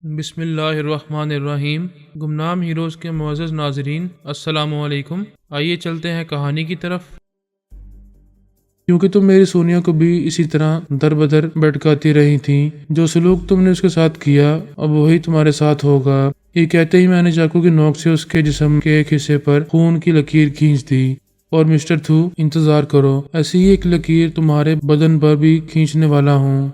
بسم اللہ الرحمن الرحیم۔ گمنام ہیروز کے معزز ناظرین، السلام علیکم۔ آئیے چلتے ہیں کہانی کی طرف۔ کیونکہ تم میری سونیا کو بھی اسی طرح در بدر بھٹکاتی رہی تھیں، جو سلوک تم نے اس کے ساتھ کیا اب وہی تمہارے ساتھ ہوگا۔ یہ کہتے ہی میں نے چاقو کی نوک سے اس کے جسم کے ایک حصے پر خون کی لکیر کھینچ دی۔ اور مسٹر تھو، انتظار کرو، ایسی ہی ایک لکیر تمہارے بدن پر بھی کھینچنے والا ہوں۔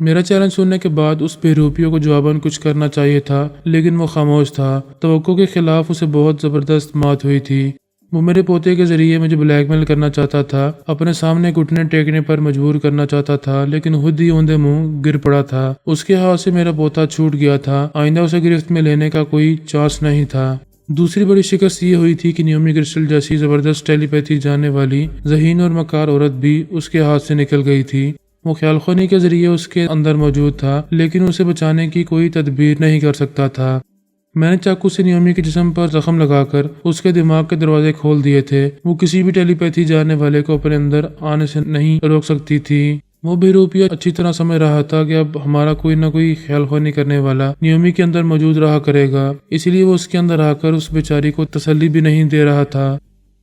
میرا چیلنج سننے کے بعد اس بےروپیوں کو جواباً کچھ کرنا چاہیے تھا، لیکن وہ خاموش تھا۔ توقع کے خلاف اسے بہت زبردست مات ہوئی تھی۔ وہ میرے پوتے کے ذریعے مجھے بلیک میل کرنا چاہتا تھا، اپنے سامنے گھٹنے ٹیکنے پر مجبور کرنا چاہتا تھا، لیکن خود ہی اوندے منہ گر پڑا تھا۔ اس کے ہاتھ سے میرا پوتا چھوٹ گیا تھا، آئندہ اسے گرفت میں لینے کا کوئی چانس نہیں تھا۔ دوسری بڑی شکست یہ ہوئی تھی کہ نیومی کرسٹل جیسی زبردست ٹیلی پیتھی جاننے والی ذہین اور مکار عورت بھی اس کے ہاتھ سے نکل گئی تھی۔ وہ خیال خونی کے ذریعے اس کے اندر موجود تھا، لیکن اسے بچانے کی کوئی تدبیر نہیں کر سکتا تھا۔ میں نے چاقو سے نیومی کے جسم پر زخم لگا کر اس کے دماغ کے دروازے کھول دیے تھے۔ وہ کسی بھی ٹیلی پیتھی جاننے والے کو اپنے اندر آنے سے نہیں روک سکتی تھی۔ وہ بےروپیہ اچھی طرح سمجھ رہا تھا کہ اب ہمارا کوئی نہ کوئی خیال خونی کرنے والا نیومی کے اندر موجود رہا کرے گا، اسی لیے وہ اس کے اندر آ کر اس بیچاری کو تسلی بھی نہیں دے رہا تھا۔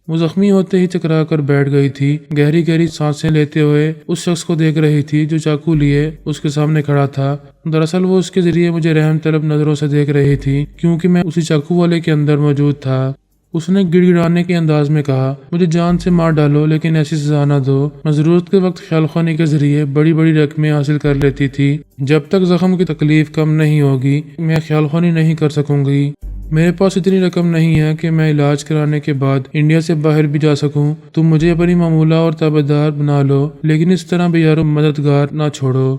وہ زخمی ہوتے ہی چکرا کر بیٹھ گئی تھی، گہری گہری سانسیں لیتے ہوئے اس شخص کو دیکھ رہی تھی جو چاقو لیے اس کے سامنے کھڑا تھا۔ دراصل وہ اس کے ذریعے مجھے رحم طلب نظروں سے دیکھ رہی تھی، کیونکہ میں اسی چاقو والے کے اندر موجود تھا۔ اس نے گڑ گڑانے کے انداز میں کہا، مجھے جان سے مار ڈالو لیکن ایسی سزا نہ دو۔ میں ضرورت کے وقت خیال خونی کے ذریعے بڑی بڑی رقمیں حاصل کر لیتی تھی۔ جب تک زخم کی تکلیف کم نہیں ہوگی میں خیال خونی نہیں کر سکوں گی۔ میرے پاس اتنی رقم نہیں ہے کہ میں علاج کرانے کے بعد انڈیا سے باہر بھی جا سکوں۔ تم مجھے اپنی معمولہ اور تابعدار بنا لو، لیکن اس طرح بے یار و مددگار نہ چھوڑو۔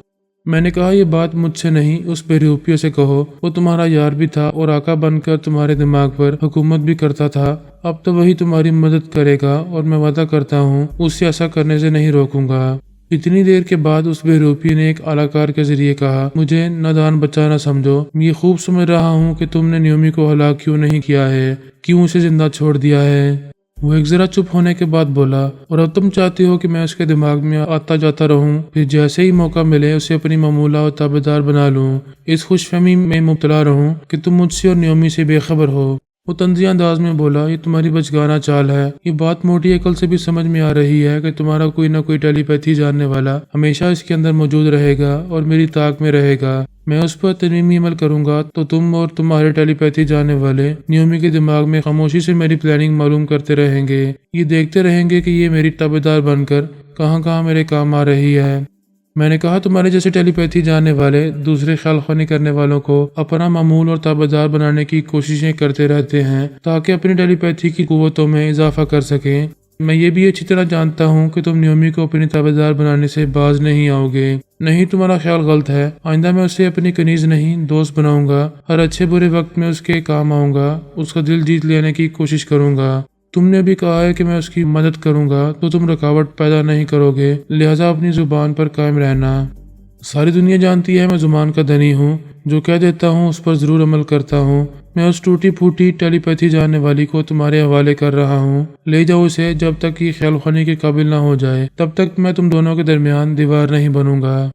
میں نے کہا، یہ بات مجھ سے نہیں، اس بےروپیوں سے کہو۔ وہ تمہارا یار بھی تھا اور آقا بن کر تمہارے دماغ پر حکومت بھی کرتا تھا۔ اب تو وہی تمہاری مدد کرے گا اور میں وعدہ کرتا ہوں اسے ایسا کرنے سے نہیں روکوں گا۔ اتنی دیر کے بعد اس بےروپی نے ایک اعلیٰ کے ذریعے کہا، مجھے نادان بچہ نہ سمجھو۔ میں یہ خوب سمجھ رہا ہوں کہ تم نے نیومی کو ہلاک کیوں نہیں کیا ہے، کیوں اسے زندہ چھوڑ دیا ہے۔ وہ ایک ذرا چپ ہونے کے بعد بولا، اور اب تم چاہتی ہو کہ میں اس کے دماغ میں آتا جاتا رہوں، پھر جیسے ہی موقع ملے اسے اپنی معمولہ اور تابعدار بنا لوں، اس خوش فہمی میں مبتلا رہوں کہ تم مجھ سے اور نیومی سے بے خبر ہو۔ وہ طنزیہ انداز میں بولا، یہ تمہاری بچگانہ چال ہے۔ یہ بات موٹی عقل سے بھی سمجھ میں آ رہی ہے کہ تمہارا کوئی نہ کوئی ٹیلی پیتھی جاننے والا ہمیشہ اس کے اندر موجود رہے گا اور میری طاق میں رہے گا۔ میں اس پر ترمیمی عمل کروں گا تو تم اور تمہارے ٹیلی پیتھی جاننے والے نیومی کے دماغ میں خاموشی سے میری پلاننگ معلوم کرتے رہیں گے۔ یہ دیکھتے رہیں گے کہ یہ میری تابعدار بن کر کہاں کہاں میرے کام آ رہی ہے۔ میں نے کہا، تمہارے جیسے ٹیلی پیتھی جاننے والے دوسرے خیال خونی کرنے والوں کو اپنا معمول اور تابعدار بنانے کی کوششیں کرتے رہتے ہیں تاکہ اپنی ٹیلی پیتھی کی قوتوں میں اضافہ کر سکیں۔ میں یہ بھی اچھی طرح جانتا ہوں کہ تم نیومی کو اپنی تابعدار بنانے سے باز نہیں آؤ گے۔ نہیں، تمہارا خیال غلط ہے۔ آئندہ میں اسے اپنی کنیز نہیں دوست بناؤں گا۔ ہر اچھے برے وقت میں اس کے کام آؤں گا، اس کا دل جیت لینے کی کوشش کروں گا۔ تم نے بھی کہا ہے کہ میں اس کی مدد کروں گا تو تم رکاوٹ پیدا نہیں کرو گے، لہٰذا اپنی زبان پر قائم رہنا۔ ساری دنیا جانتی ہے میں زبان کا دھنی ہوں، جو کہہ دیتا ہوں اس پر ضرور عمل کرتا ہوں۔ میں اس ٹوٹی پھوٹی ٹیلی پیتھی جاننے والی کو تمہارے حوالے کر رہا ہوں، لے جاؤ اسے۔ جب تک یہ خیال خونی کے قابل نہ ہو جائے تب تک میں تم دونوں کے درمیان دیوار نہیں بنوں گا۔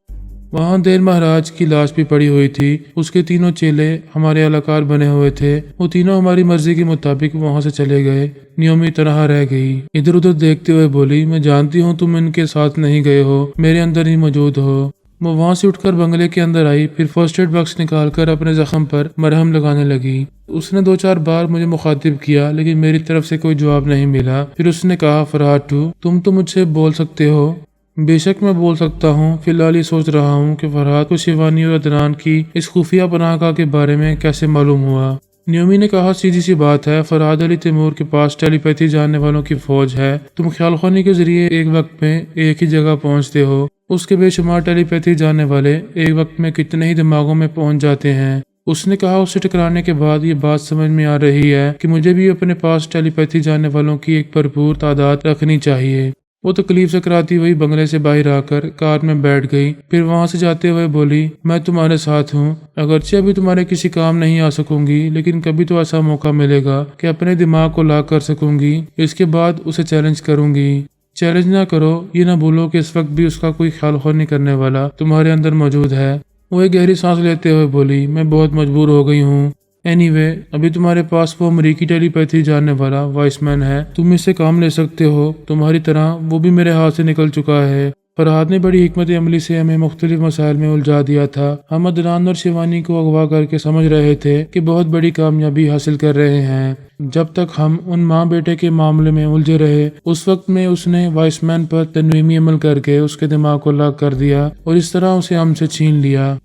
وہاں دیر مہاراج کی لاش بھی پڑی ہوئی تھی، اس کے تینوں چیلے ہمارے اعلیٰ بنے ہوئے تھے۔ وہ تینوں ہماری مرضی کے مطابق وہاں سے چلے گئے، نیومی تنہا رہ گئی۔ ادھر ادھر دیکھتے ہوئے بولی، میں جانتی ہوں تم ان کے ساتھ نہیں گئے ہو، میرے اندر ہی موجود ہو۔ وہ وہاں سے اٹھ کر بنگلے کے اندر آئی، پھر فرسٹ ایڈ باکس نکال کر اپنے زخم پر مرہم لگانے لگی۔ اس نے 2-4 بار مجھے مخاطب کیا لیکن میری طرف سے کوئی جواب نہیں ملا۔ پھر اس نے کہا، فرہاد ٹو، تم تو مجھ سے بول سکتے ہو۔ بے شک میں بول سکتا ہوں۔ فی الحال یہ سوچ رہا ہوں کہ فرہاد کو شیوانی اور عدنان کی اس خفیہ پناہ گاہ کے بارے میں کیسے معلوم ہوا۔ نیومی نے کہا، سیدھی سی بات ہے، فرہاد علی تیمور کے پاس ٹیلی پیتھی جاننے والوں کی فوج ہے۔ تم خیال خونی کے ذریعے ایک وقت میں ایک ہی جگہ پہنچتے ہو، اس کے بے شمار ٹیلی پیتھی جاننے والے ایک وقت میں کتنے ہی دماغوں میں پہنچ جاتے ہیں۔ اس نے کہا، اس سے ٹکرانے کے بعد یہ بات سمجھ میں آ رہی ہے کہ مجھے بھی اپنے پاس ٹیلی پیتھی جاننے والوں کی ایک بھرپور تعداد رکھنی چاہیے۔ وہ تکلیف سے کراتی ہوئی بنگلے سے باہر آ کر کار میں بیٹھ گئی، پھر وہاں سے جاتے ہوئے بولی، میں تمہارے ساتھ ہوں۔ اگرچہ ابھی تمہارے کسی کام نہیں آ سکوں گی، لیکن کبھی تو ایسا موقع ملے گا کہ اپنے دماغ کو لاک کر سکوں گی۔ اس کے بعد اسے چیلنج کروں گی۔ چیلنج نہ کرو، یہ نہ بھولو کہ اس وقت بھی اس کا کوئی خیال خونی کرنے والا تمہارے اندر موجود ہے۔ وہ ایک گہری سانس لیتے ہوئے بولی، میں بہت مجبور ہو گئی ہوں۔ اینی وے، ابھی تمہارے پاس وہ امریکی ٹیلی پیتھی جاننے والا وائس مین ہے، تم اس سے کام لے سکتے ہو، تمہاری طرح وہ بھی میرے ہاتھ سے نکل چکا ہے۔ فرحاد نے بڑی حکمت عملی سے ہمیں مختلف مسائل میں الجھا دیا تھا۔ ہم عدنان اور شیوانی کو اغوا کر کے سمجھ رہے تھے کہ بہت بڑی کامیابی حاصل کر رہے ہیں۔ جب تک ہم ان ماں بیٹے کے معاملے میں الجھے رہے، اس وقت میں اس نے وائس مین پر تنویمی عمل کر کے اس کے دماغ کو لاک کر دیا اور اس طرح اسے ہم سے چھین لیا۔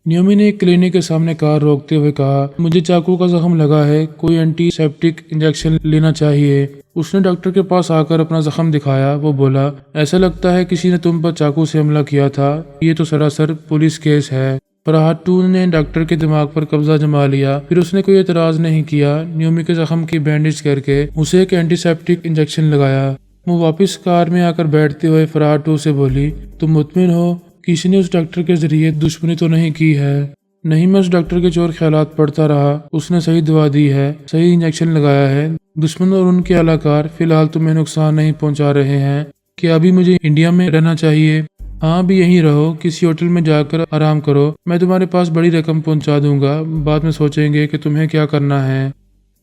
نیومی نے ایک کلینک کے سامنے کار روکتے ہوئے کہا، مجھے چاقو کا زخم لگا ہے، کوئی اینٹی سیپٹک انجیکشن لینا چاہیے۔ اس نے ڈاکٹر کے پاس آ کر اپنا زخم دکھایا۔ وہ بولا، ایسا لگتا ہے کسی نے تم پر چاقو سے حملہ کیا تھا، یہ تو سراسر پولیس کیس ہے۔ فرحاد 2 نے ڈاکٹر کے دماغ پر قبضہ جما لیا، پھر اس نے کوئی اعتراض نہیں کیا۔ نیومی کے زخم کی بینڈیج کر کے اسے ایک اینٹی سیپٹک انجیکشن لگایا۔ وہ واپس کار میں آ کر بیٹھتے ہوئے فرحاد 2 سے بولی، تم مطمئن ہو کسی نے اس ڈاکٹر کے ذریعے دشمنی تو نہیں کی ہے؟ نہیں، میں اس ڈاکٹر کے چور خیالات پڑھتا رہا، اس نے صحیح دوا دی ہے، صحیح انجیکشن لگایا ہے۔ دشمن اور ان کے اعلی کار فی الحال تمہیں نقصان نہیں پہنچا رہے ہیں۔ کیا ابھی مجھے انڈیا میں رہنا چاہیے؟ ہاں، ابھی یہیں رہو، کسی ہوٹل میں جا کر آرام کرو، میں تمہارے پاس بڑی رقم پہنچا دوں گا، بعد میں سوچیں گے کہ تمہیں کیا کرنا ہے۔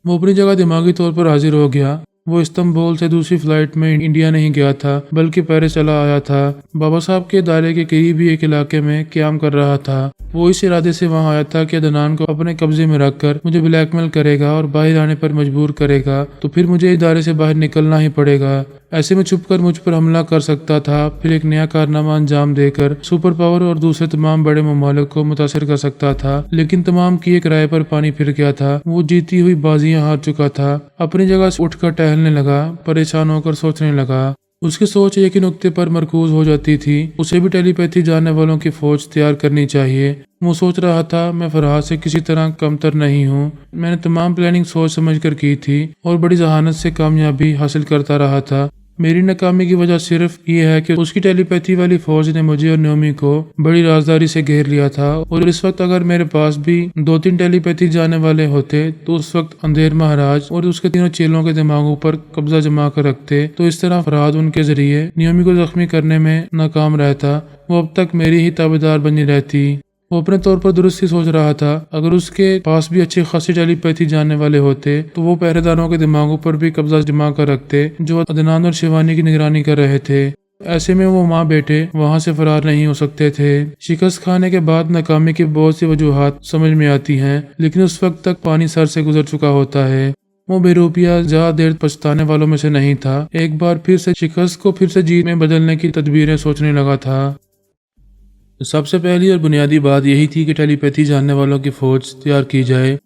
وہ اپنی جگہ دماغی طور پر حاضر ہو گیا۔ وہ استنبول سے دوسری فلائٹ میں انڈیا نہیں گیا تھا بلکہ پیرس چلا آیا تھا۔ بابا صاحب کے دائرے کے قریب ہی ایک علاقے میں قیام کر رہا تھا۔ وہ اس ارادے سے وہاں آیا تھا کہ عدنان کو اپنے قبضے میں رکھ کر مجھے بلیک میل کرے گا اور باہر آنے پر مجبور کرے گا، تو پھر مجھے ادارے سے باہر نکلنا ہی پڑے گا۔ ایسے میں چھپ کر مجھ پر حملہ کر سکتا تھا، پھر ایک نیا کارنامہ انجام دے کر سپر پاور اور دوسرے تمام بڑے ممالک کو متاثر کر سکتا تھا، لیکن تمام کیے کرائے پر پانی پھر گیا تھا۔ وہ جیتی ہوئی بازیاں ہار چکا تھا۔ اپنی جگہ سے اٹھ کر ٹہلنے لگا، پریشان ہو کر سوچنے لگا۔ اس کی سوچ ایک ہی نقطے پر مرکوز ہو جاتی تھی، اسے بھی ٹیلی پیتھی جاننے والوں کی فوج تیار کرنی چاہیے۔ وہ سوچ رہا تھا، میں فرحاد سے کسی طرح کمتر نہیں ہوں، میں نے تمام پلاننگ سوچ سمجھ کر کی تھی اور بڑی ذہانت سے کامیابی حاصل کرتا رہا تھا۔ میری ناکامی کی وجہ صرف یہ ہے کہ اس کی ٹیلی پیتھی والی فوج نے مجھے اور نیومی کو بڑی رازداری سے گھیر لیا تھا، اور اس وقت اگر میرے پاس بھی 2-3 ٹیلی پیتھی جانے والے ہوتے تو اس وقت اندھیر مہاراج اور اس کے تینوں چیلوں کے دماغوں پر قبضہ جما کر رکھتے، تو اس طرح فرحاد ان کے ذریعے نیومی کو زخمی کرنے میں ناکام رہتا، وہ اب تک میری ہی تابعدار بنی رہتی۔ وہ اپنے طور پر درست ہی سوچ رہا تھا، اگر اس کے پاس بھی اچھی خاصی ٹیلی پیتھی جاننے والے ہوتے تو وہ پہرے داروں کے دماغوں پر بھی قبضہ جما کر رکھتے جو عدنان اور شیوانی کی نگرانی کر رہے تھے۔ ایسے میں وہ ماں بیٹے وہاں سے فرار نہیں ہو سکتے تھے۔ شکست کھانے کے بعد ناکامی کی بہت سی وجوہات سمجھ میں آتی ہیں، لیکن اس وقت تک پانی سر سے گزر چکا ہوتا ہے۔ وہ بے روپیہ زیادہ دیر پچھتانے والوں میں سے نہیں تھا، ایک بار پھر سے شکست کو پھر سے جیت میں بدلنے کی تدبیریں سوچنے لگا تھا۔ سب سے پہلی اور بنیادی بات یہی تھی کہ ٹیلی پیتھی جاننے والوں کی فوج تیار کی جائے۔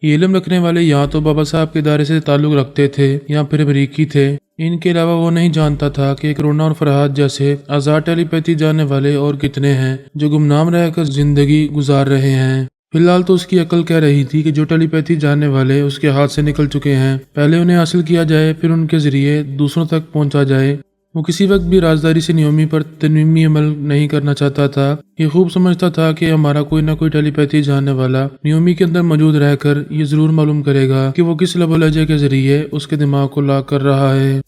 یہ علم رکھنے والے یا تو بابا صاحب کے ادارے سے تعلق رکھتے تھے یا پھر امریکی تھے۔ ان کے علاوہ وہ نہیں جانتا تھا کہ کرونا اور فرحاد جیسے آزاد ٹیلی پیتھی جاننے والے اور کتنے ہیں جو گمنام رہ کر زندگی گزار رہے ہیں۔ فی الحال تو اس کی عقل کہہ رہی تھی کہ جو ٹیلی پیتھی جاننے والے اس کے ہاتھ سے نکل چکے ہیں، پہلے انہیں حاصل کیا جائے، پھر ان کے ذریعے دوسروں تک پہنچا جائے۔ وہ کسی وقت بھی رازداری سے نیومی پر تنویمی عمل نہیں کرنا چاہتا تھا۔ یہ خوب سمجھتا تھا کہ ہمارا کوئی نہ کوئی ٹیلی پیتھی جاننے والا نیومی کے اندر موجود رہ کر یہ ضرور معلوم کرے گا کہ وہ کس لب و لہجے کے ذریعے اس کے دماغ کو لاک کر رہا ہے۔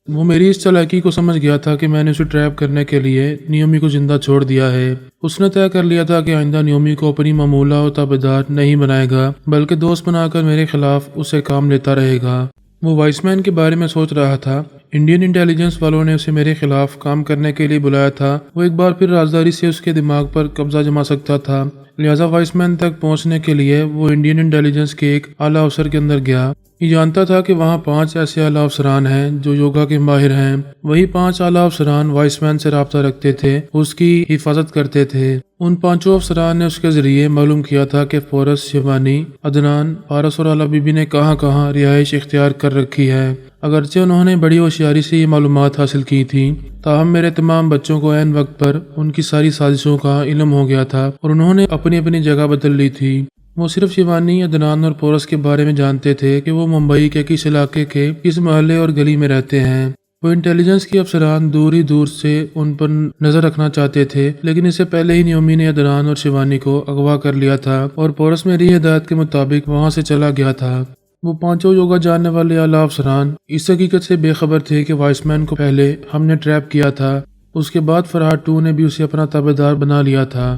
وہ میری اس چالاکی کو سمجھ گیا تھا کہ میں نے اسے ٹریپ کرنے کے لیے نیومی کو زندہ چھوڑ دیا ہے۔ اس نے طے کر لیا تھا کہ آئندہ نیومی کو اپنی معمولہ اور تابعدار نہیں بنائے گا، بلکہ دوست بنا کر میرے خلاف اسے کام لیتا رہے گا۔ وہ وائس مین کے بارے میں سوچ رہا تھا۔ انڈین انٹیلیجنس والوں نے اسے میرے خلاف کام کرنے کے لیے بلایا تھا۔ وہ ایک بار پھر رازداری سے اس کے دماغ پر قبضہ جما سکتا تھا، لہٰذا وائس مین تک پہنچنے کے لیے وہ انڈین انٹیلیجنس کے ایک اعلیٰ افسر کے اندر گیا۔ یہ جانتا تھا کہ وہاں 5 ایسے اعلیٰ افسران ہیں جو یوگا کے ماہر ہیں۔ وہی 5 اعلیٰ افسران وائس مین سے رابطہ رکھتے تھے، اس کی حفاظت کرتے تھے۔ ان 5 افسران نے اس کے ذریعے معلوم کیا تھا کہ فورس، شیوانی، عدنان، پارس اور اعلیٰ بی بی نے کہاں کہاں رہائش اختیار کر رکھی ہے۔ اگرچہ انہوں نے بڑی ہوشیاری سے یہ معلومات حاصل کی تھی، تاہم میرے تمام بچوں کو عین وقت پر ان کی ساری سازشوں کا علم ہو گیا تھا اور انہوں نے اپنی اپنی جگہ بدل لی تھی۔ وہ صرف شیوانی، عدنان اور پورس کے بارے میں جانتے تھے کہ وہ ممبئی کے کس علاقے کے کس محلے اور گلی میں رہتے ہیں۔ وہ انٹیلیجنس کے افسران دور ہی دور سے ان پر نظر رکھنا چاہتے تھے، لیکن اس سے پہلے ہی نیومی نے عدنان اور شیوانی کو اغوا کر لیا تھا اور پورس میری ہدایت کے مطابق وہاں سے چلا گیا تھا۔ وہ 5 یوگا جاننے والے اعلیٰ افسران اس حقیقت سے بے خبر تھے کہ وائس مین کو پہلے ہم نے ٹریپ کیا تھا، اس کے بعد فرحاد 2 نے بھی اسے اپنا تابعدار بنا لیا تھا۔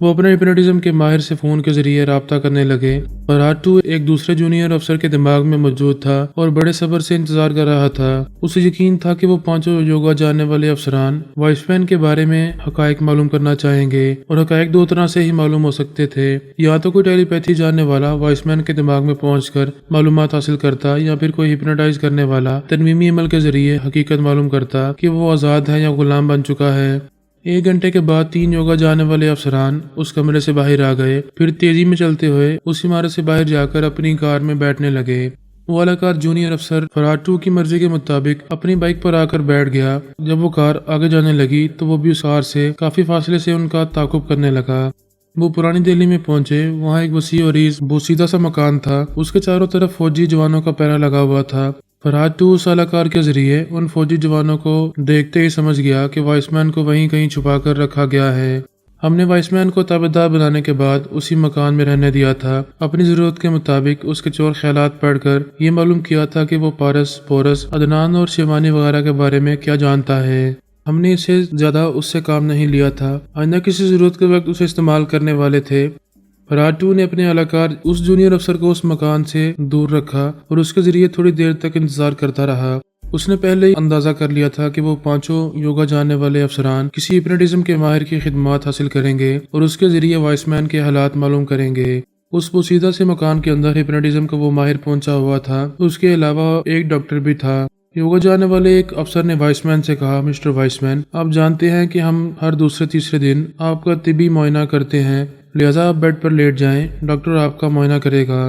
وہ اپنے ہپنوٹزم کے ماہر سے فون کے ذریعے رابطہ کرنے لگے۔ فرہاد 2 ایک دوسرے جونیئر افسر کے دماغ میں موجود تھا اور بڑے صبر سے انتظار کر رہا تھا۔ اسے یقین تھا کہ وہ 5 یوگا جاننے والے افسران وائس مین کے بارے میں حقائق معلوم کرنا چاہیں گے، اور حقائق 2 طرح سے ہی معلوم ہو سکتے تھے۔ یا تو کوئی ٹیلی پیتھی جاننے والا وائس مین کے دماغ میں پہنچ کر معلومات حاصل کرتا، یا پھر کوئی ہپنوٹائز کرنے والا ترمیمی عمل کے ذریعے حقیقت معلوم کرتا کہ وہ آزاد ہے یا غلام بن چکا ہے۔ 1 گھنٹے کے بعد 3 یوگا جانے والے افسران اس کمرے سے باہر آ گئے، پھر تیزی میں چلتے ہوئے اس عمارت سے باہر جا کر اپنی کار میں بیٹھنے لگے۔ وہ اعلیٰ جونیئر افسر فرہاد 2 کی مرضی کے مطابق اپنی بائک پر آ کر بیٹھ گیا۔ جب وہ کار آگے جانے لگی تو وہ بھی اس کار سے کافی فاصلے سے ان کا تعاقب کرنے لگا۔ وہ پرانی دہلی میں پہنچے۔ وہاں ایک وسیع و عریض بوسیدہ سا مکان تھا، اس کے چاروں طرف فوجی جوانوں کا پہرا لگا ہوا تھا۔ فرہاد 2 اس اعلیٰ کار کے ذریعے ان فوجی جوانوں کو دیکھتے ہی سمجھ گیا کہ وائس مین کو وہیں کہیں چھپا کر رکھا گیا ہے۔ ہم نے وائس مین کو تابعدار بنانے کے بعد اسی مکان میں رہنے دیا تھا۔ اپنی ضرورت کے مطابق اس کے چور خیالات پڑھ کر یہ معلوم کیا تھا کہ وہ پارس، پورس، عدنان اور شیوانی وغیرہ کے بارے میں کیا جانتا ہے۔ ہم نے اس سے زیادہ اس سے کام نہیں لیا تھا، آئندہ کسی ضرورت کے وقت اسے استعمال کرنے والے تھے۔ فرہاد 2 نے اپنے اعلیٰ کار اس جونیئر افسر کو اس مکان سے دور رکھا اور اس کے ذریعے تھوڑی دیر تک انتظار کرتا رہا۔ اس نے پہلے ہی اندازہ کر لیا تھا کہ وہ 5 یوگا جاننے والے افسران کسی ہپنوٹزم کے ماہر کی خدمات حاصل کریں گے اور اس کے ذریعے وائس مین کے حالات معلوم کریں گے۔ اس پوشیدہ سے مکان کے اندر ہپنوٹزم کا وہ ماہر پہنچا ہوا تھا، اس کے علاوہ ایک ڈاکٹر بھی تھا۔ یوگا جانے والے ایک افسر نے وائس مین سے کہا، مسٹر وائس مین، آپ جانتے ہیں کہ ہم ہر دوسرے تیسرے دن آپ کا طبی معائنہ کرتے ہیں، لہذا آپ بیڈ پر لیٹ جائیں، ڈاکٹر آپ کا معائنہ کرے گا۔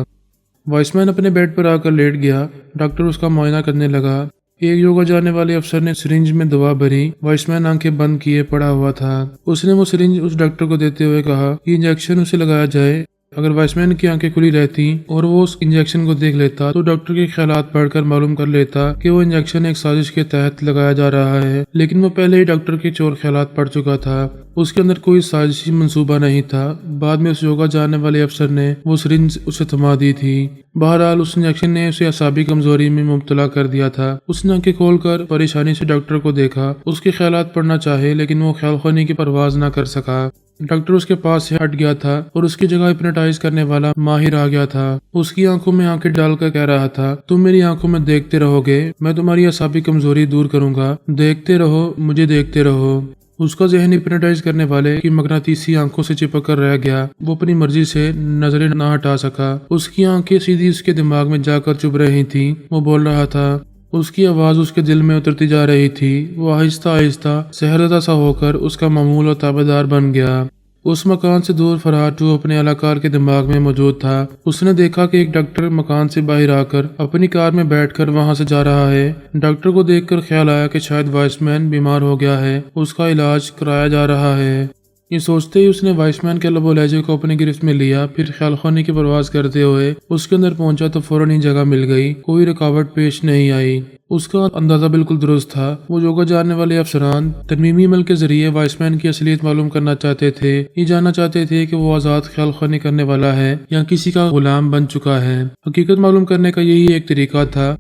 وائس مین اپنے بیڈ پر آ کر لیٹ گیا۔ ڈاکٹر اس کا معائنہ کرنے لگا۔ ایک یوگا جانے والے افسر نے سرنج میں دوا بھری۔ وائس مین آنکھیں بند کیے پڑا ہوا تھا۔ اس نے وہ سرنج اس ڈاکٹر کو دیتے ہوئے کہا کہ انجیکشن اسے لگایا جائے۔ اگر وائس مین کی آنکھیں کھلی رہتی اور وہ اس انجیکشن کو دیکھ لیتا تو ڈاکٹر کے خیالات پڑھ کر معلوم کر لیتا کہ وہ انجیکشن ایک سازش کے تحت لگایا جا رہا ہے، لیکن وہ پہلے ہی ڈاکٹر کے چور خیالات پڑھ چکا تھا۔ اس کے اندر کوئی سازشی منصوبہ نہیں تھا۔ بعد میں اس یوگا جانے والے افسر نے وہ سرنج اسے تھما دی تھی۔ بہرحال اس انجیکشن نے اسے اعصابی کمزوری میں مبتلا کر دیا تھا۔ اس نے آنکھیں کھول کر پریشانی سے ڈاکٹر کو دیکھا۔ اس کے خیالات پڑھنا چاہے لیکن وہ خیال خوانی کی پرواز نہ کر سکا۔ ڈاکٹر اس کے پاس سے ہٹ گیا تھا اور اس کی جگہ ہپنوٹائز کرنے والا ماہر آ گیا تھا۔ اس کی آنکھوں میں آنکھیں ڈال کر کہہ رہا تھا، تم میری آنکھوں میں دیکھتے رہو گے، میں تمہاری اعصابی کمزوری دور کروں گا، دیکھتے رہو، مجھے دیکھتے رہو۔ اس کا ذہن ہپنوٹائز کرنے والے کی مغناطیسی آنکھوں سے چپک کر رہ گیا۔ وہ اپنی مرضی سے نظریں نہ ہٹا سکا۔ اس کی آنکھیں سیدھی اس کے دماغ میں جا کر چبھ رہی تھیں۔ وہ بول رہا تھا، اس کی آواز اس کے دل میں اترتی جا رہی تھی۔ وہ آہستہ آہستہ سحرزدہ سا ہو کر اس کا معمول اور تابعدار بن گیا۔ اس مکان سے دور فرہاد 2 اپنے اعلیٰ کار کے دماغ میں موجود تھا۔ اس نے دیکھا کہ ایک ڈاکٹر مکان سے باہر آ کر اپنی کار میں بیٹھ کر وہاں سے جا رہا ہے۔ ڈاکٹر کو دیکھ کر خیال آیا کہ شاید وائس مین بیمار ہو گیا ہے، اس کا علاج کرایا جا رہا ہے۔ یہ سوچتے ہی اس نے وائس مین کے لب و لہجے کو اپنی گرفت میں لیا، پھر خیال خوانی کی پرواز کرتے ہوئے اس کے اندر پہنچا تو فوراً ہی جگہ مل گئی، کوئی رکاوٹ پیش نہیں آئی۔ اس کا اندازہ بالکل درست تھا۔ وہ یوگا جاننے والے افسران ترمیمی عمل کے ذریعے وائس مین کی اصلیت معلوم کرنا چاہتے تھے۔ یہ جاننا چاہتے تھے کہ وہ آزاد خیال خوانی کرنے والا ہے یا کسی کا غلام بن چکا ہے۔ حقیقت معلوم کرنے کا یہی ایک طریقہ تھا۔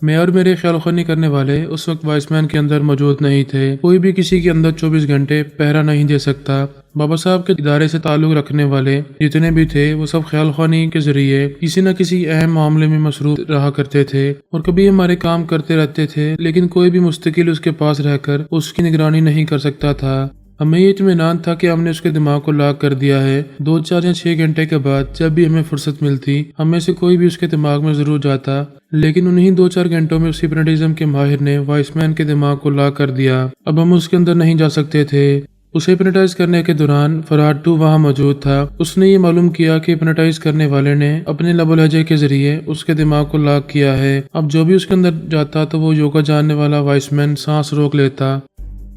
میں اور میرے خیال خوانی کرنے والے اس وقت وائس مین کے اندر موجود نہیں تھے۔ کوئی بھی کسی کے اندر 24 گھنٹے پہرا نہیں دے سکتا۔ بابا صاحب کے ادارے سے تعلق رکھنے والے جتنے بھی تھے وہ سب خیال خوانی کے ذریعے کسی نہ کسی اہم معاملے میں مصروف رہا کرتے تھے اور کبھی ہمارے کام کرتے رہتے تھے، لیکن کوئی بھی مستقل اس کے پاس رہ کر اس کی نگرانی نہیں کر سکتا تھا۔ ہمیں یہ اطمینان تھا کہ ہم نے اس کے دماغ کو لاک کر دیا ہے۔ 2، 4 یا 6 گھنٹے کے بعد جب بھی ہمیں فرصت ملتی ہم میں سے کوئی بھی اس کے دماغ میں ضرور جاتا، لیکن انہی 2-4 گھنٹوں میں اس ہپنوٹزم کے ماہر نے وائس مین کے دماغ کو لاک کر دیا۔ اب ہم اس کے اندر نہیں جا سکتے تھے۔ اسے ہپنوٹائز کرنے کے دوران فرہاد 2 وہاں موجود تھا۔ اس نے یہ معلوم کیا کہ ہپنوٹائز کرنے والے نے اپنے لب و لہجے کے ذریعے اس کے دماغ کو لاک کیا ہے۔ اب جو بھی اس کے اندر جاتا تو وہ یوگا جاننے والا وائس مین سانس روک لیتا۔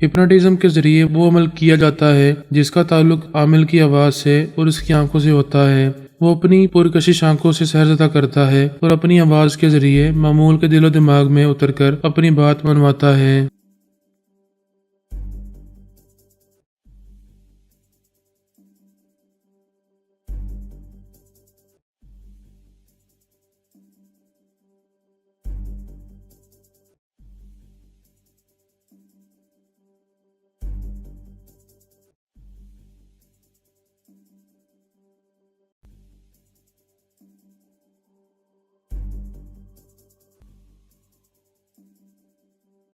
ہپنوٹزم کے ذریعے وہ عمل کیا جاتا ہے جس کا تعلق عامل کی آواز سے اور اس کی آنکھوں سے ہوتا ہے۔ وہ اپنی پرکشش آنکھوں سے سحرزدہ کرتا ہے اور اپنی آواز کے ذریعے معمول کے دل و دماغ میں اتر کر اپنی بات منواتا ہے۔